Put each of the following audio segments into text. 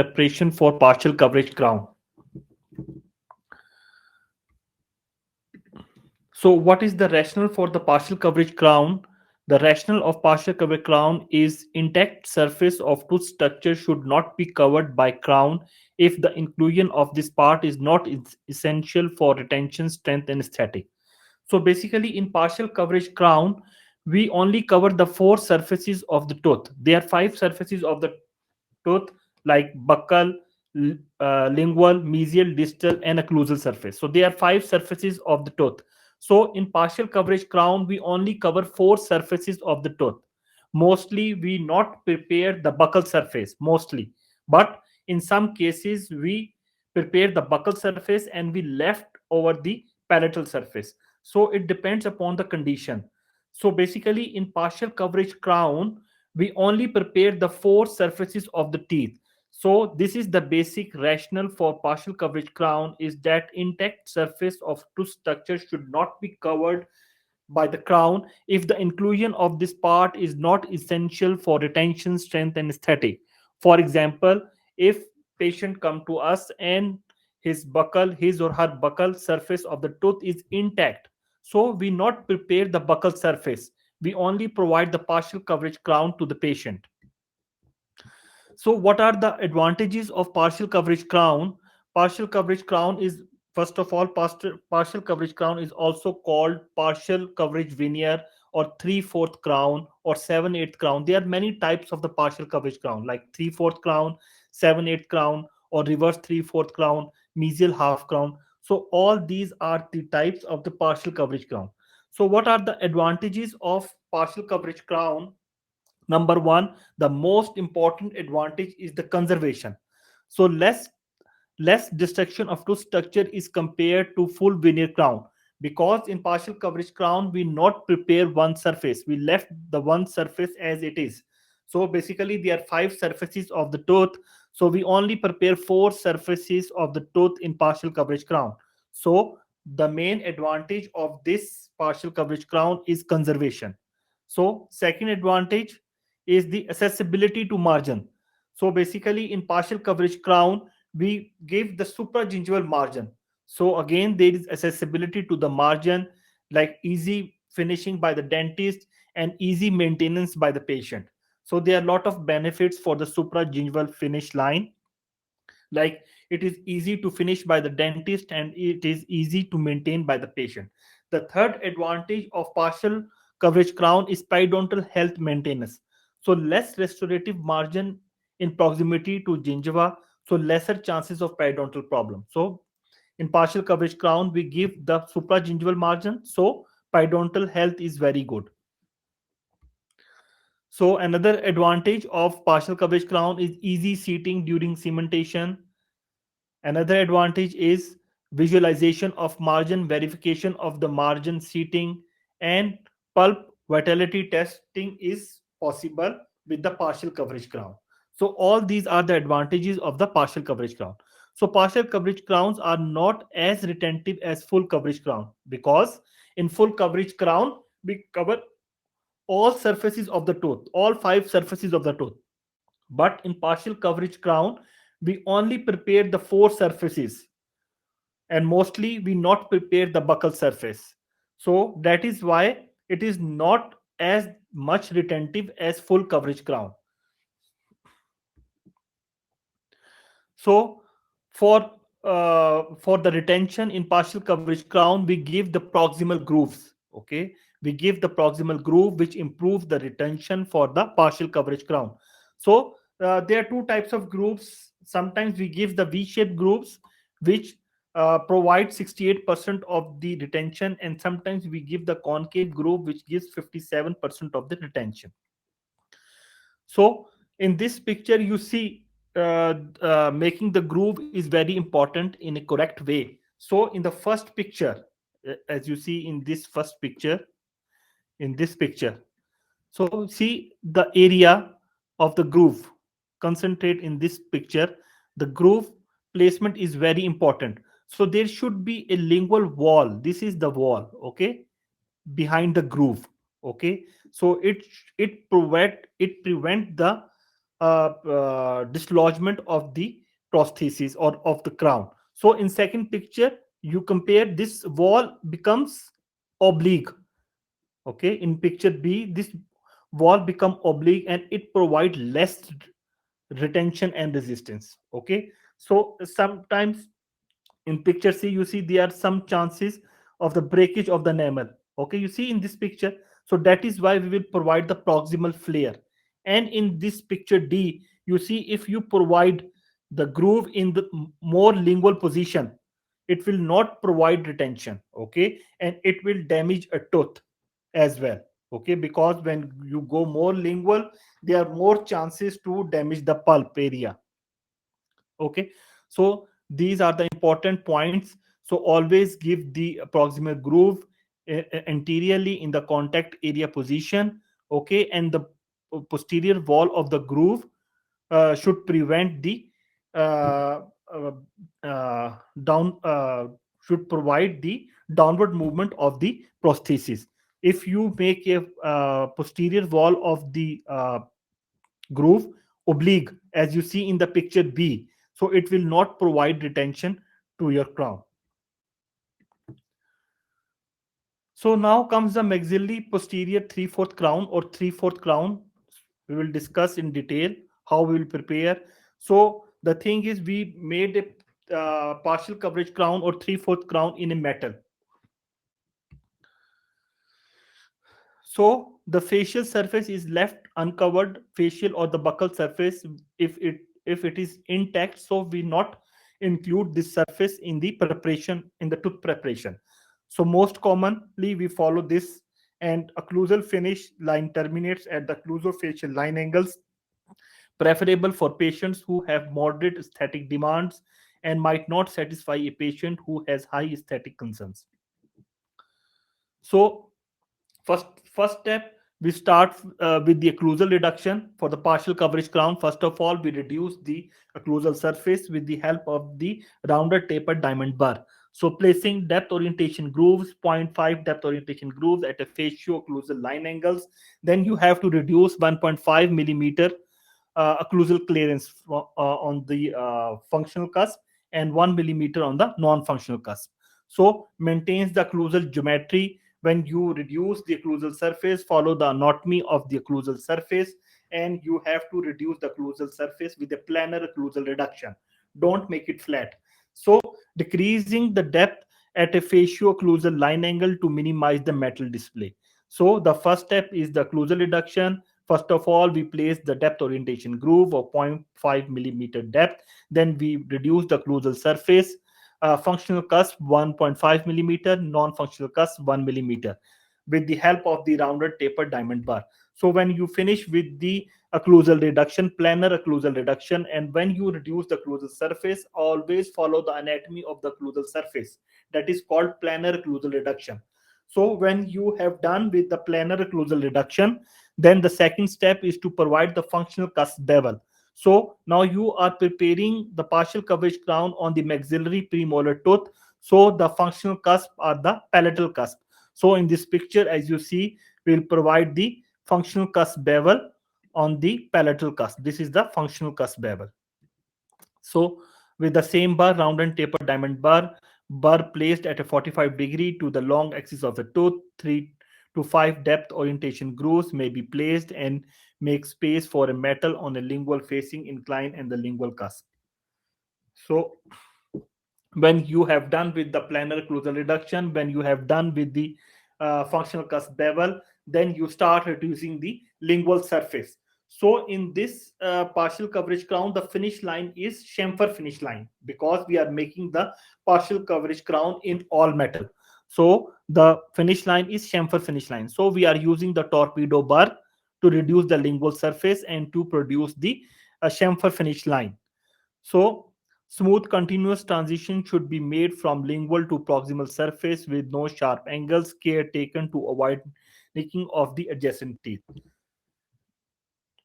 preparation for partial coverage crown. So, what is the rationale for the partial coverage crown? The rationale of partial coverage crown is intact surface of tooth structure should not be covered by crown if the inclusion of this part is not essential for retention, strength, and aesthetic. So, basically, in partial coverage crown, we only cover the four surfaces of the tooth. There are five surfaces of the tooth like buccal, lingual, mesial, distal, and occlusal surface. So there are five surfaces of the tooth. So in partial coverage crown, we only cover four surfaces of the tooth. Mostly, we not prepare the buccal surface. Mostly, but in some cases, we prepare the buccal surface and we left over the palatal surface. So it depends upon the condition. So basically, in partial coverage crown, we only prepare the four surfaces of the teeth. So this is the basic rationale for partial coverage crown is that intact surface of tooth structure should not be covered by the crown if the inclusion of this part is not essential for retention, strength, and aesthetic. For example, if patient come to us and his or her buccal surface of the tooth is intact, so we not prepare the buccal surface. We only provide the partial coverage crown to the patient. So, what are the advantages of partial coverage crown? Partial coverage crown is, first of all, partial coverage crown is also called partial coverage veneer or three-fourth crown or seven-eighth crown. There are many types of the partial coverage crown, like three-fourth crown, seven-eighth crown, or reverse three-fourth crown, mesial half crown. So, all these are the types of the partial coverage crown. So, what are the advantages of partial coverage crown? Number one, the most important advantage is the conservation. So less destruction of tooth structure is compared to full veneer crown, because in partial coverage crown we not prepare one surface, we left the one surface as it is. So basically there are five surfaces of the tooth, so we only prepare four surfaces of the tooth in partial coverage crown. So the main advantage of this partial coverage crown is conservation. So second advantage is the accessibility to margin. So basically in partial coverage crown we give the supragingival margin. So again there is accessibility to the margin, like easy finishing by the dentist and easy maintenance by the patient. So there are a lot of benefits for the supragingival finish line, like it is easy to finish by the dentist and it is easy to maintain by the patient. The third advantage of partial coverage crown is periodontal health maintenance. So less restorative margin in proximity to gingiva, so lesser chances of periodontal problem. So in partial coverage crown we give the supragingival margin, so periodontal health is very good. So another advantage of partial coverage crown is easy seating during cementation. Another advantage is visualization of margin, verification of the margin seating, and pulp vitality testing is possible with the partial coverage crown. So all these are the advantages of the partial coverage crown. So partial coverage crowns are not as retentive as full coverage crown, because in full coverage crown we cover all surfaces of the tooth, all five surfaces of the tooth. But in partial coverage crown, we only prepare the four surfaces, and mostly we not prepare the buccal surface. So that is why it is not as much retentive as full coverage crown. So for the retention in partial coverage crown, we give the proximal grooves. Okay, we give the proximal groove which improves the retention for the partial coverage crown. So there are two types of grooves. Sometimes we give the V-shaped grooves which provide 68% of the retention, and sometimes we give the concave groove which gives 57% of the retention. So in this picture, you see making the groove is very important in a correct way. So in the first picture, as you see in this first picture, in this picture, so see the area of the groove. Concentrate in this picture. The groove placement is very important. So there should be a lingual wall. This is the wall, okay, behind the groove. Okay, so it prevent the dislodgement of the prosthesis or of the crown. So in second picture, you compare, this wall becomes oblique. Okay, in picture B, this wall become oblique and it provide less retention and resistance. Okay, so sometimes in picture C, you see there are some chances of the breakage of the enamel. Okay, you see in this picture. So that is why we will provide the proximal flare. And in this picture D, you see if you provide the groove in the more lingual position, it will not provide retention. Okay, and it will damage a tooth as well. Okay, because when you go more lingual, there are more chances to damage the pulp area. Okay, so these are the important points. So always give the proximal groove anteriorly in the contact area position. Okay, and the posterior wall of the groove should prevent the uh, uh, down should provide the downward movement of the prosthesis. If you make a posterior wall of the groove oblique, as you see in the picture B, so it will not provide retention to your crown. So now comes the maxillary posterior 3/4 crown or 3/4 crown. We will discuss in detail how we will prepare. So the thing is, we made a partial coverage crown or 3/4 crown in a metal. So the facial surface is left uncovered, facial or the buccal surface, if it is intact. So we not include this surface in the preparation, in the tooth preparation. So most commonly we follow this, and occlusal finish line terminates at the occlusofacial line angles, preferable for patients who have moderate aesthetic demands and might not satisfy a patient who has high aesthetic concerns. So first step, we start with the occlusal reduction for the partial coverage crown. First of all, we reduce the occlusal surface with the help of the rounded tapered diamond burr. So placing depth orientation grooves, zero point 0.5 depth orientation grooves at a facio occlusal line angles. Then you have to reduce 1.5 millimeter occlusal clearance on the functional cusp and 1 millimeter on the non-functional cusp. So maintains the occlusal geometry. When you reduce the occlusal surface, follow the anatomy of the occlusal surface, and you have to reduce the occlusal surface with a planar occlusal reduction. Don't make it flat. So decreasing the depth at a facio-occlusal line angle to minimize the metal display. So the first step is the occlusal reduction. First of all, we place the depth orientation groove of 0.5 millimeter depth. Then we reduce the occlusal surface. Functional cusp 1.5 millimeter, non-functional cusp 1 millimeter, with the help of the rounded tapered diamond bar. So when you finish with the occlusal reduction, planar occlusal reduction, and when you reduce the occlusal surface, always follow the anatomy of the occlusal surface. That is called planar occlusal reduction. So when you have done with the planar occlusal reduction, then the second step is to provide the functional cusp bevel. So now you are preparing the partial coverage crown on the maxillary premolar tooth. So the functional cusp are the palatal cusp. So in this picture, as you see, we'll provide the functional cusp bevel on the palatal cusp. This is the functional cusp bevel. So with the same bar, round and tapered diamond bar placed at a 45-degree to the long axis of the tooth, 3 to 5 depth orientation grooves may be placed and make space for a metal on a lingual facing incline and the lingual cusp. So when you have done with the planar occlusal reduction, when you have done with the functional cusp bevel, then you start reducing the lingual surface. So in this partial coverage crown, the finish line is chamfer finish line, because we are making the partial coverage crown in all metal. So the finish line is chamfer finish line. So we are using the torpedo bar to reduce the lingual surface and to produce the chamfer finish line. So, smooth continuous transition should be made from lingual to proximal surface with no sharp angles, care taken to avoid nicking of the adjacent teeth.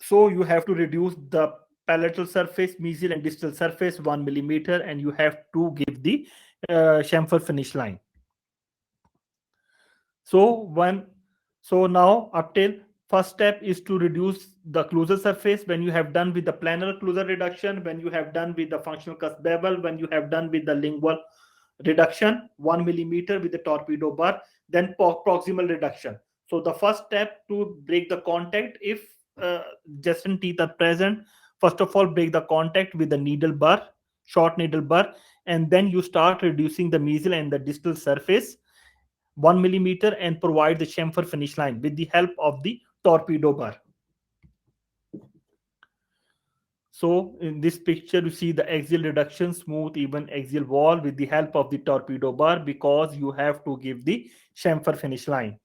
So, you have to reduce the palatal surface, mesial and distal surface 1 millimeter, and you have to give the chamfer finish line. So, one, so now up till First step is to reduce the occlusal surface. When you have done with the planar occlusal reduction, when you have done with the functional cusp bevel, when you have done with the lingual reduction 1 millimeter with the torpedo bar, then proximal reduction. So the first step to break the contact, if adjacent teeth are present, first of all break the contact with the needle bar, short needle bar, and then you start reducing the mesial and the distal surface 1 millimeter and provide the chamfer finish line with the help of the torpedo bar. So in this picture, you see the axial reduction, smooth, even axial wall with the help of the torpedo bar, because you have to give the chamfer finish line.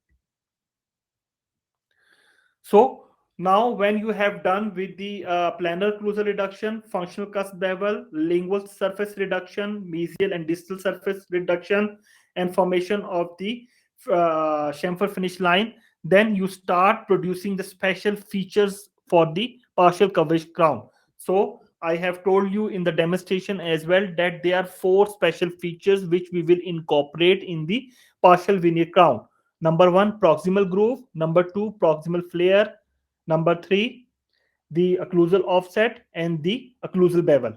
So now when you have done with the planar occlusal reduction, functional cusp bevel, lingual surface reduction, mesial and distal surface reduction, and formation of the chamfer finish line, then you start producing the special features for the partial coverage crown. So I have told you in the demonstration as well that there are four special features which we will incorporate in the partial veneer crown. Number one, proximal groove. Number two, proximal flare. Number three, the occlusal offset and the occlusal bevel.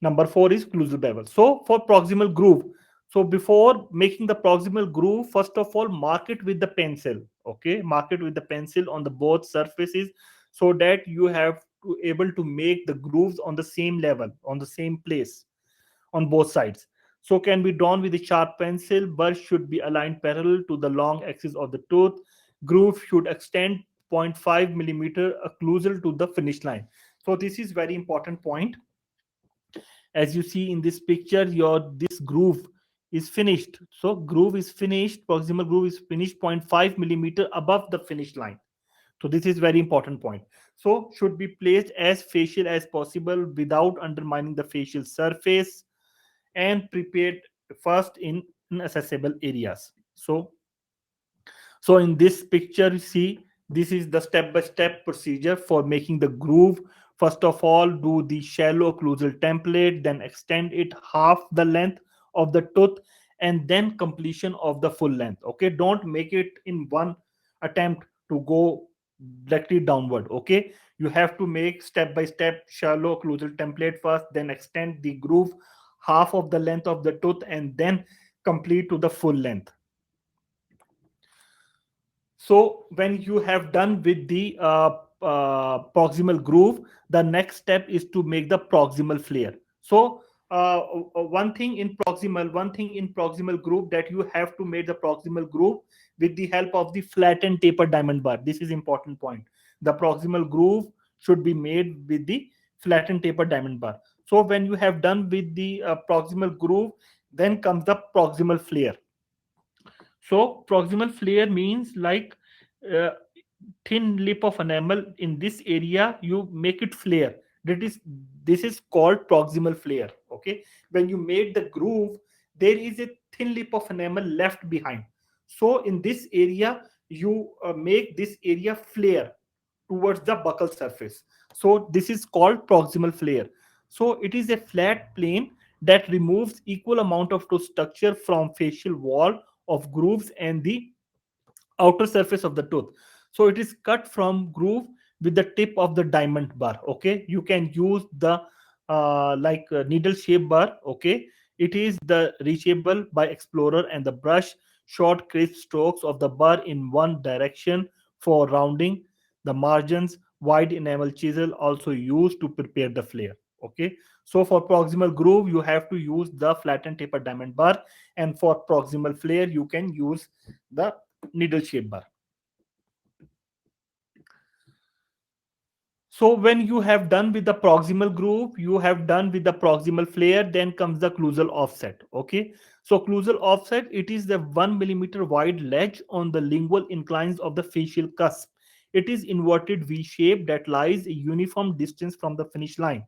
Number four is occlusal bevel. So for proximal groove, so before making the proximal groove, first of all, mark it with the pencil. Okay, mark it with the pencil on the both surfaces, so that you have to able to make the grooves on the same level, on the same place on both sides. So can be drawn with a sharp pencil. Burr should be aligned parallel to the long axis of the tooth. Groove should extend 0.5 millimeter occlusal to the finish line. So this is very important point. As you see in this picture, your this groove is finished. So groove is finished. Proximal groove is finished 0.5 millimeter above the finish line. So this is very important point. So should be placed as facial as possible without undermining the facial surface, and prepared first in inaccessible areas. So in this picture, you see this is the step-by-step procedure for making the groove. First of all, do the shallow occlusal template, then extend it half the length of the tooth, and then completion of the full length. Okay, don't make it in one attempt to go directly downward. Okay, you have to make step-by-step shallow occlusal template first, then extend the groove half of the length of the tooth, and then complete to the full length. So when you have done with the proximal groove, the next step is to make the proximal flare. So one thing in proximal groove, that you have to make the proximal groove with the help of the flattened taper diamond bar. This is important point. The proximal groove should be made with the flattened taper diamond bar. So when you have done with the proximal groove, then comes the proximal flare. So proximal flare means like uh, thin lip of enamel in this area, you make it flare. That is, this is called proximal flare. Okay, when you made the groove, there is a thin lip of enamel left behind. So in this area, you make this area flare towards the buccal surface. So this is called proximal flare. So it is a flat plane that removes equal amount of tooth structure from facial wall of grooves and the outer surface of the tooth. So it is cut from groove with the tip of the diamond bar. Okay, you can use the needle shape bar. Okay, it is the reachable by explorer and the brush. Short crisp strokes of the bar in one direction for rounding the margins. Wide enamel chisel also used to prepare the flare. Okay, so for proximal groove you have to use the flattened taper diamond bar, and for proximal flare you can use the needle shape bar. So when you have done with the proximal groove, you have done with the proximal flare, then comes the occlusal offset. Okay, so occlusal offset, it is the 1 millimeter wide ledge on the lingual inclines of the facial cusp. It is inverted V shape that lies a uniform distance from the finish line.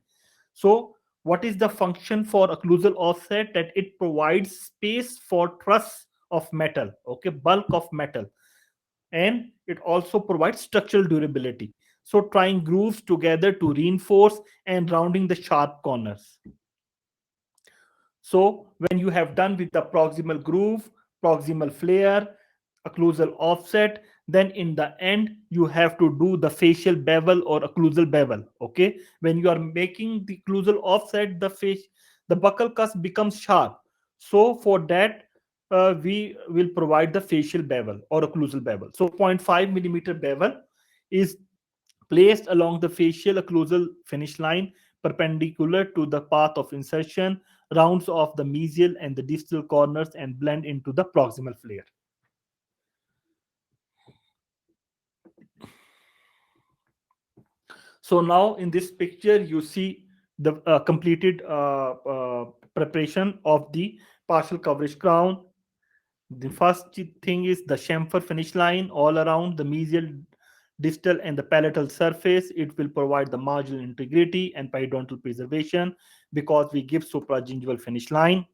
So what is the function for occlusal offset? That it provides space for truss of metal. Okay, bulk of metal, and it also provides structural durability. So trying grooves together to reinforce and rounding the sharp corners. So when you have done with the proximal groove, proximal flare, occlusal offset, then in the end you have to do the facial bevel or occlusal bevel. Okay, when you are making the occlusal offset, the buccal cusp becomes sharp. So for that, we will provide the facial bevel or occlusal bevel. So 0.5 millimeter bevel is placed along the facial occlusal finish line perpendicular to the path of insertion, rounds off the mesial and the distal corners and blend into the proximal flare. So now in this picture, you see the completed preparation of the partial coverage crown. The first thing is the chamfer finish line all around the mesial, distal, and the palatal surface. It will provide the marginal integrity and periodontal preservation because we give supragingival finish line.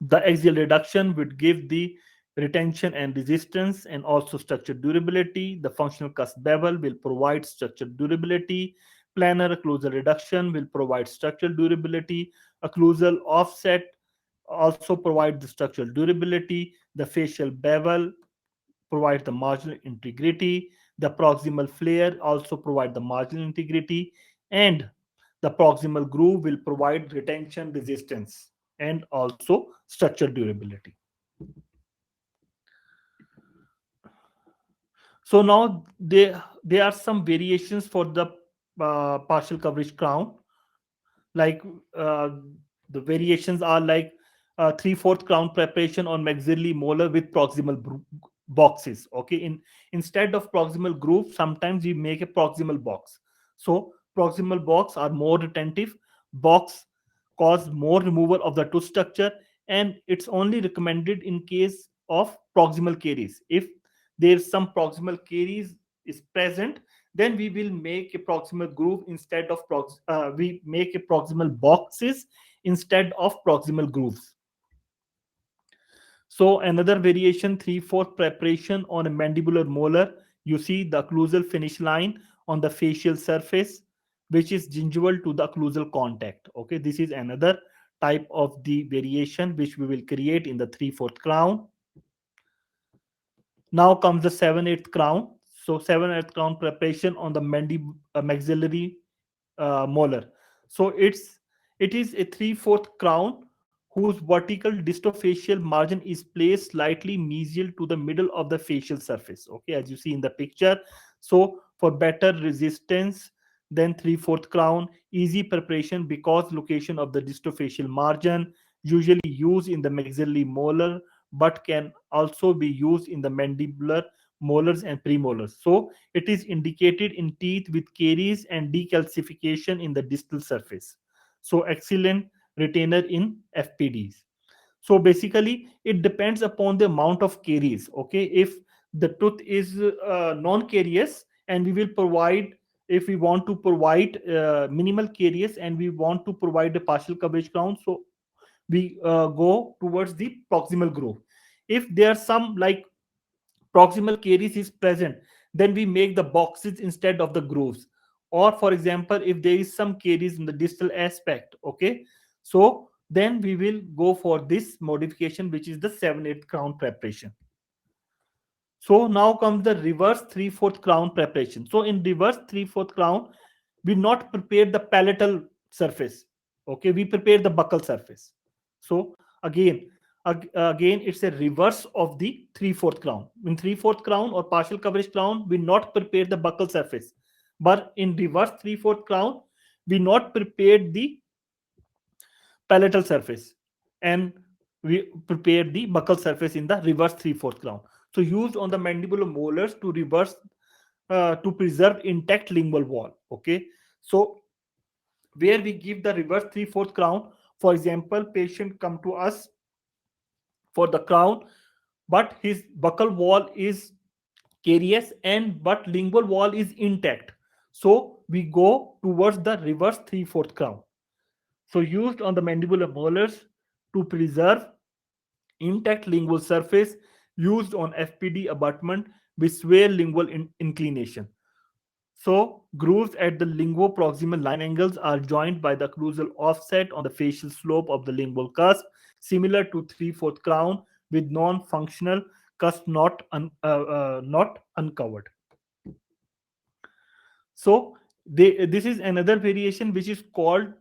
The axial reduction would give the retention and resistance and also structure durability. The functional cusp bevel will provide structure durability. Planar occlusal reduction will provide structural durability. Occlusal offset also provide the structural durability. The facial bevel provides the marginal integrity. The proximal flare also provide the marginal integrity, and the proximal groove will provide retention resistance and also structure durability. So now there are some variations for the partial coverage crown. Like uh, the variations are like three-fourth crown preparation on maxillary molar with proximal boxes. Okay, instead of proximal groove, sometimes we make a proximal box. So proximal box are more retentive. Box cause more removal of the tooth structure, and it's only recommended in case of proximal caries. If there's some proximal caries is present, then we will make a proximal groove instead of we make a proximal boxes instead of proximal grooves. So another variation, three-fourth preparation on a mandibular molar. You see the occlusal finish line on the facial surface, which is gingival to the occlusal contact. Okay, this is another type of the variation which we will create in the three-fourth crown. Now comes the 7/8 crown. So 7/8 crown preparation on the maxillary molar. So it is a three-fourth crown whose vertical distofacial margin is placed slightly mesial to the middle of the facial surface. Okay, as you see in the picture. So for better resistance than three-fourth crown, easy preparation because location of the distofacial margin, usually used in the maxillary molar, but can also be used in the mandibular molars and premolars. So it is indicated in teeth with caries and decalcification in the distal surface. So excellent retainer in FPDs. So basically, it depends upon the amount of caries. Okay, if the tooth is non-carious, and we will provide, if we want to provide minimal caries and we want to provide a partial coverage crown, so we go towards the proximal groove. If there are some like proximal caries is present, then we make the boxes instead of the grooves. Or for example, if there is some caries in the distal aspect, okay, so then we will go for this modification, which is the 7/8 crown preparation. So now comes the reverse three-fourth crown preparation. So in reverse three-fourth crown, we not prepare the palatal surface. Okay, we prepare the buccal surface. So again, again, it's a reverse of the three-fourth crown. In three-fourth crown or partial coverage crown, we not prepare the buccal surface. But in reverse three-fourth crown, we not prepared the palatal surface, and we prepare the buccal surface in the reverse three-fourth crown. So used on the mandibular molars to reverse to preserve intact lingual wall. Okay, so where we give the reverse three-fourth crown, for example, patient come to us for the crown, but his buccal wall is carious and but lingual wall is intact. So we go towards the reverse three-fourth crown. So used on the mandibular molars to preserve intact lingual surface, used on FPD abutment with swale lingual inclination. So grooves at the linguoproximal line angles are joined by the occlusal offset on the facial slope of the lingual cusp, similar to three-fourth crown with non-functional cusp not uncovered. So this is another variation which is called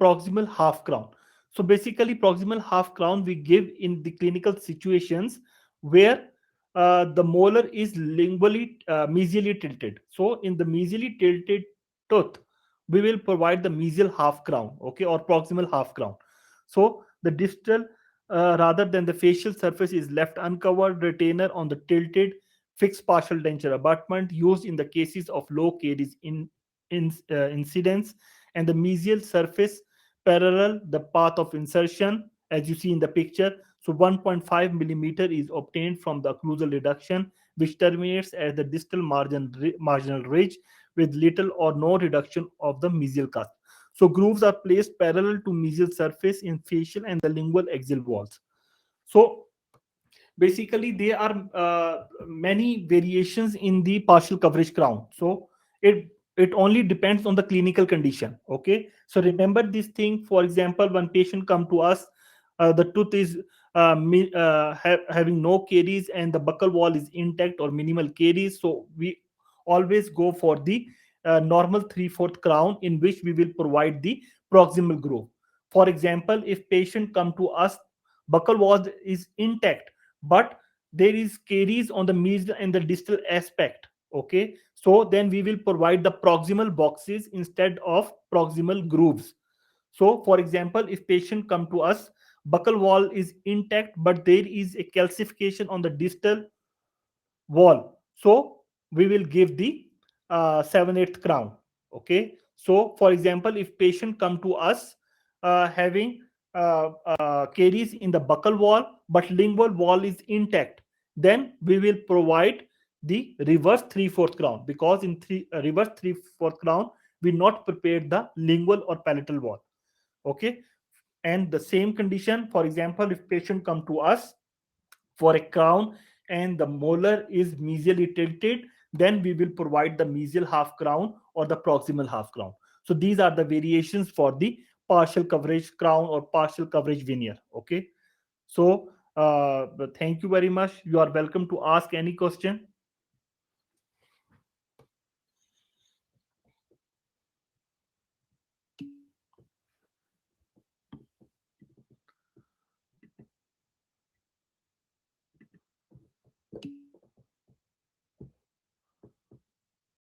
proximal half crown. So basically, proximal half crown we give in the clinical situations where the molar is lingually mesially tilted. So in the mesially tilted tooth, we will provide the mesial half crown, okay, or proximal half crown. So the distal rather than the facial surface is left uncovered, retainer on the tilted fixed partial denture abutment used in the cases of low caries incidence, and the mesial surface parallel the path of insertion as you see in the picture. So 1.5 millimeter is obtained from the occlusal reduction, which terminates at the distal marginal ridge with little or no reduction of the mesial cusp. So grooves are placed parallel to mesial surface in facial and the lingual axial walls. So basically there are many variations in the partial coverage crown. So it only depends on the clinical condition. Okay, so remember this thing. For example, when patient come to us, the tooth is having no caries and the buccal wall is intact or minimal caries, so we always go for the normal 3/4 crown, in which we will provide the proximal groove. For example, if patient come to us, buccal wall is intact, but there is caries on the medial and the distal aspect. Okay, so then we will provide the proximal boxes instead of proximal grooves. So for example, if patient come to us, buccal wall is intact but there is a calcification on the distal wall, so we will give the 7/8 crown. Okay, so for example, if patient come to us having caries in the buccal wall but lingual wall is intact, then we will provide the reverse 3/4 crown, because in reverse 3/4 crown we not prepared the lingual or palatal wall. Okay, and the same condition, for example, if patient come to us for a crown and the molar is mesially tilted, then we will provide the mesial half crown or the proximal half crown. So these are the variations for the partial coverage crown or partial coverage veneer. Okay, so thank you very much. You are welcome to ask any question.